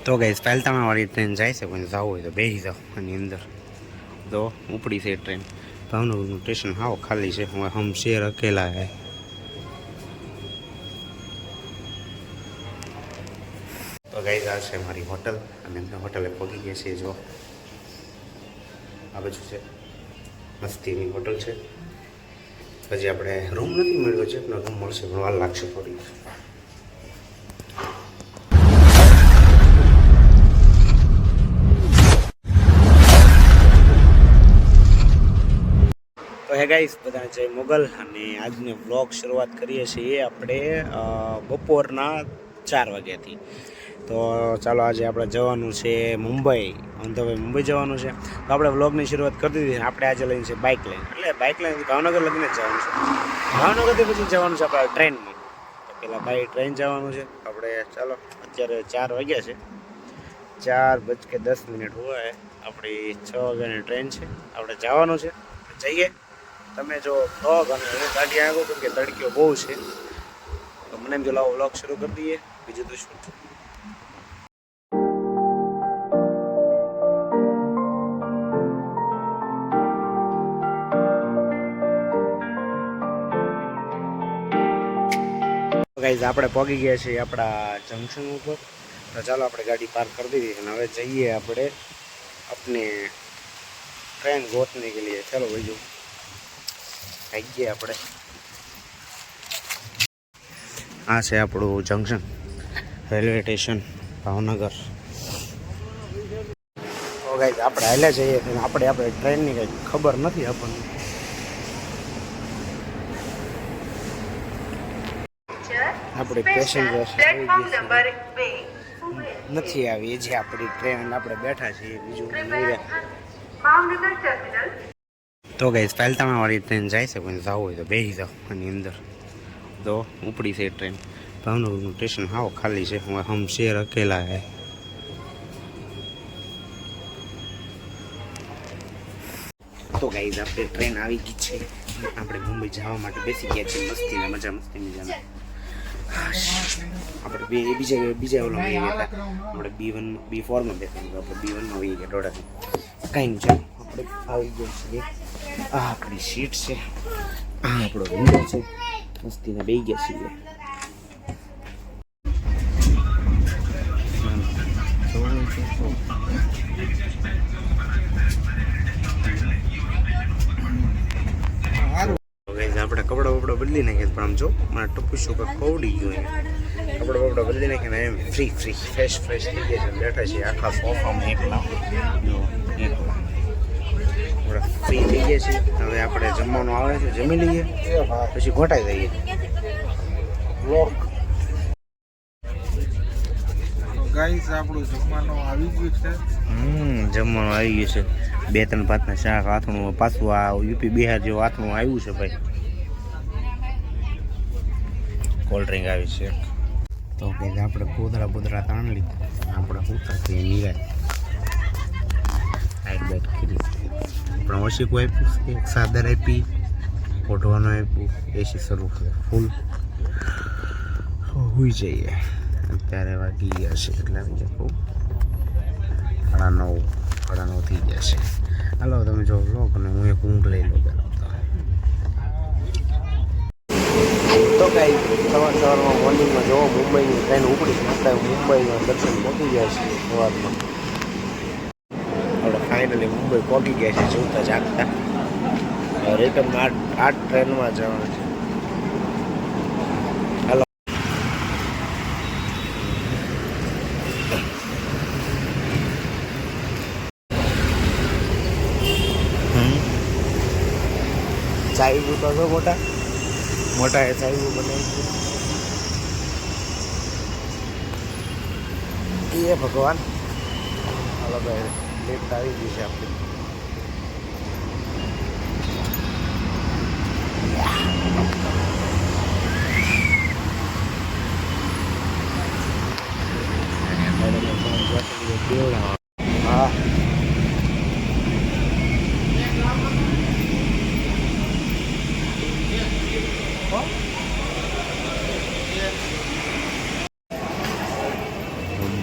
તો guys પાલતાણાવાળી train જાય છે, પણ જવું હોય તો બેસી જાઓ આની અંદર. તો ઉપડી છે ટ્રેન. ભાવનગરનું સ્ટેશન હાવ ખાલી છે. હમ શેર અકેલા હે. તો ગાઈસ આ છે મારી હોટલ અને અમે હોટલે પહોંચી ગયા છીએ. જો આ બાજુ છે મસ્તીની હોટલ છે. હજી આપણે રૂમ નથી મળ્યો છે, પણ રૂમ મળશે, પણ વાર લાગશે થોડી. તો હે ગાઈસ, બધાને જય મોગલ. અને આજનો વ્લોગ શરૂઆત કરીએ છીએ આપણે બપોરના 4 વાગ્યાથી. તો ચાલો, આજે આપણે જવાનું છે મુંબઈ. અમદાવાદ મુંબઈ જવાનું છે. તો આપણે વ્લોગની શરૂઆત કરી દીધી. આપણે આજે લઈને છે બાઇક લઈને, એટલે બાઇક લઈને ભાવનગર લગીને જ જવાનું છે. ભાવનગરથી પછી જવાનું છે આપણે ટ્રેનમાં. તો પહેલાં બાય ટ્રેન જવાનું છે આપણે. ચાલો, અત્યારે 4 વાગ્યા છે. 4:10 હોય. આપણી 6 વાગ્યાની ટ્રેન છે. આપણે જવાનું છે, જઈએ. તમે જો વ્લોગ અને હું ગાડી આવ્યો, કેમ કે તડકીઓ બહુ છે. તો મને એમ જો લાવો વ્લોગ શરૂ કરી દઈએ. બીજું તો શું છે. ગાઈઝ, આપણે પહોંચી ગયા છીએ આપણા જંકશન ઉપર. તો ચાલો, આપણે ગાડી પાર્ક કરી દીધી અને હવે જઈએ આપણે अपने ट्रेन गोतने के लिए. चलो भाई, जो आइए આપણે આ છે આપણું જંકશન, રેલવે સ્ટેશન ભાવનગર. તો ગાઈસ, આપણે હાલ્યા જઈએ. આપણે ટ્રેનની કંઈ ખબર નથી આપણને. આપણે પેસેન્જર નથી આવી, જે આપણી ટ્રેન આપણે બેઠા છીએ. બીજું તો ગાઈસ, પાલતાણાવાળી ટ્રેન જાય છે, પણ જવું હોય તો બેસી જાઓ આની અંદર. તો ઉપડી છે ટ્રેન. ભાવનગરનું સ્ટેશન હાવ ખાલી છે. હમ શેર અકેલા હે. તો ગાઈસ, આપણે ટ્રેન આવી ગઈ છે. આપણે મુંબઈ જવા માટે બેસી ગયા છીએ. મસ્તીને મસ્તી મજાને. આપણે બીજા ઓલા આપણે B4માં બેસવાનું. આપણે B1માં આવી ગયા દોડાથી. કાંઈ નહીં, ચાલો આપણે આવી ગયા છીએ. આ આપણી સીટ છે, આ આપણો વિન્ડો છે. મસ્તીને બેસી ગયા છીએ. આપણે કપડા બદલી નાખ્યા, પણ આમ જો મારા ટપુ શું કવડી ગયું. કપડા બદલી નાખીને એમ ફ્રી ફ્રેશ થઈ ગયા છે. બેઠા છીએ આખા સોફામાં એકલા ફ્રી થઈ ગયા છીએ. હવે આપણે જમવાનું આવે છે, જમી લઈએ, પછી ઘોટાઈ જઈએ. ગાઈસ, આપણું જમવાનું આવી ગયું છે. જમવાનું આવી ગયું છે. 2-3 ભાતના શાક, આથણું. પાછું આ યુપી બિહાર જેવું આથણું આવ્યું છે ભાઈ. કોલ્ડ ડ્રિંક આવી છે. તો કંઈક આપણે પોદરા તાણ લીધા. આપણે ઉતરતી નિરાય હાઈટ બેટ કરી. આપણે ઓશિક આપ્યું, એક સાદર આપી, ઓઢવાનું આપ્યું, એસી શરૂ ફૂલ હોઈ જઈએ. અત્યારે વાગી ગયા છે, એટલે આવી જાય 9:30 થઈ ગયા છે. હાલો, તમે જો લો અને હું એક ઊંઘ લઈ લો પેલા. તો કાંઈ સવારમાં મોર્નિંગમાં જોવો મુંબઈની ટ્રેન ઉપડી. આપણે મુંબઈમાં દર્શન પહોંચી ગયા છીએ સવારમાં. આપણે ફાઇનલી મુંબઈ પહોંચી ગયા છે, જોતા જાગતા. રિટર્ન આ ટ્રેનમાં જવાનું છે. હાલો, ચાવી તો છો મોટા એ ચાવી બનાવી. એ ભગવાન, હાલો ભાઈ, લેફ્ટ આવી ગઈ છે આપણી. હા,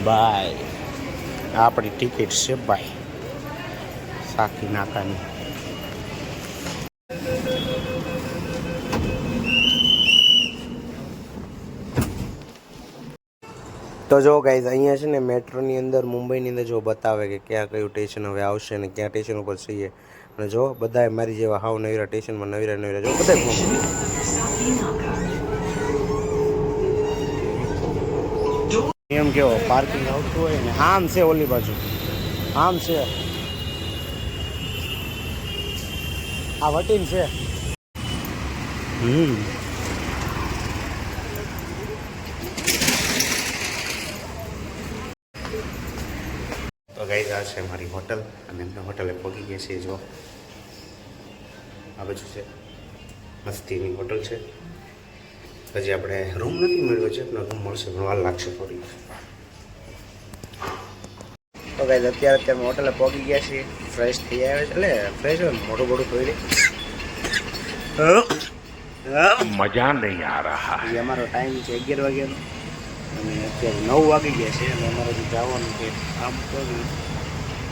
બાય. આપણી ટિકિટ છે ભાઈ સાકી નાકાની. તો જો ગાઈઝ અહીંયા છે ને મેટ્રોની અંદર મુંબઈની અંદર જો બતાવે કે ક્યાં કયું સ્ટેશન હવે આવશે અને ક્યાં સ્ટેશન ઉપર છીએ. અને જો બધાએ મારી જેવા હાવ નવીરા સ્ટેશનમાં નવીરા જો બધા એમ કેવો પાર્કિંગ આવતું હોય ને આમ છે ઓલી બાજુ આમ છે આ વટીન છે. તો ગાઈઝ આ છે મારી હોટલ અને અમે હોટલે પહોંચી ગયા છીએ. જો આ બાજુ છે મસ્તીની હોટલ છે. હજી આપણે રૂમ નથી મળ્યો છે પણ રૂમ મળશે પણ વાર લાગશે થોડી. તો ગાઈઝ અત્યારે અમે હોટલે પહોંચી ગયા છીએ. ફ્રેશ થઈ આવ્યા છે એટલે ફ્રેશ હોય મોટું મોટું ધોઈ લે. મજા નહીં આ રહા. એ અમારો ટાઈમ છે 11 વાગ્યાનો અને અત્યારે 9 વાગી ગયા છે અને અમારે હજી જવાનું છે આમ કરું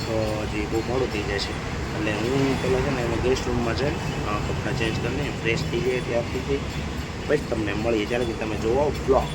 તો હજી બહુ મોડું થઈ જાય છે. એટલે હું પહેલાં છે ને એને ગેસ્ટ રૂમમાં જઈને કપડાં ચેન્જ કરીને ફ્રેશ થઈ જાય ત્યારથી પછી તમને મળીએ જ્યારે કે તમે જોવો બ્લોગ.